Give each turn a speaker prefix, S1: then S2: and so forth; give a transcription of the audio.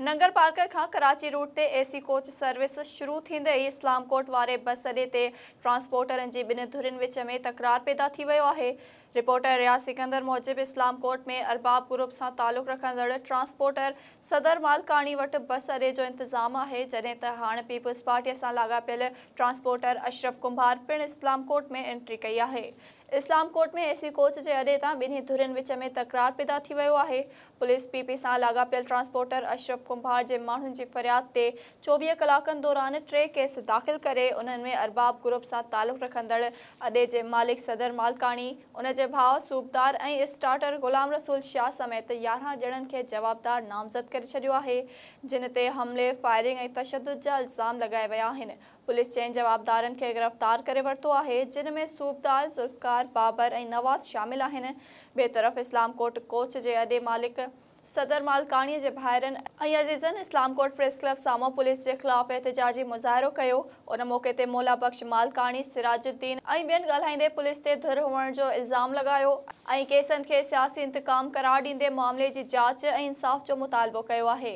S1: नंगर Parker खां Karachi route ते AC coach service शुरू थींदे ई इस्लामकोट वारे बस अड्डे ते ट्रांसपोर्टरनि जी ॿिनि धुरियुनि विच में तकरार पैदा थी वियो आहे। रिपोर्टर रियाज़ सिकंदर मूजिबि इस्लामकोट में अरबाब ग्रुप सां तालुक़ रखंदड़ ट्रांसपोर्टर सदर मालकानी वटि बस अड्डे जो इंतज़ाम आहे, जॾहिं त हाणे पीपल्स पार्टीअ सां लाॻापियल ट्रांसपोर्टर अशरफ कुंभार पिणु इस्लामकोट में एंट्री कई आहे। इस्लामकोट में एसी कोच जे अड्डे तां ॿिन्ही धुरियुनि विच में तकरार पैदा थी वियो आहे। पुलिस पीपी सां लाॻापियल ट्रांसपोर्टर अशरफ कुंभार जे माण्हुनि जी फ़रियाद ते 24 कलाकनि दौरान 3 केस दाख़िल करे उन्हनि में अरबाब ग्रुप सां तालुक़ रखंदड़ अड्डे जे मालिक सदर मालकानी, उन जे भाउ सूबदार ऐं स्टार्टर गुलाम रसूल शाह समेत 11 ॼणनि खे जवाबदार नामज़द करे छॾियो आहे, जिन ते हमले, फायरिंग ऐं तशद्दुद जा इल्ज़ाम लॻाया विया आहिनि। पुलिस चइनि जवाबदारनि खे गिरफ़्तार करे वरितो आहे, जिन में सूबदार, ज़ुल्फ़कार, बाबर ऐं नवाज़ शामिल आहिनि। ॿिए तरफ़ इस्लामकोट कोच जे अड्डे मालिक सदर मालकानीअ जे भाइरनि ऐं अज़ीज़नि इस्लामकोट प्रेस क्लब साम्हूं पुलिस जे ख़िलाफ़ एहतिजाजी मुज़ाहिरो कयो। उन मौक़े ते मौला बख्श मालकानी, सिराजुद्दीन ऐं ॿियनि ॻाल्हाईंदे पुलिस ते धुर हुअण जो इल्ज़ाम लॻायो ऐं केसनि खे सियासी इंतकाम करार ॾींदे मामले जी जाच ऐं इंसाफ़ जो मुतालिबो कयो आहे।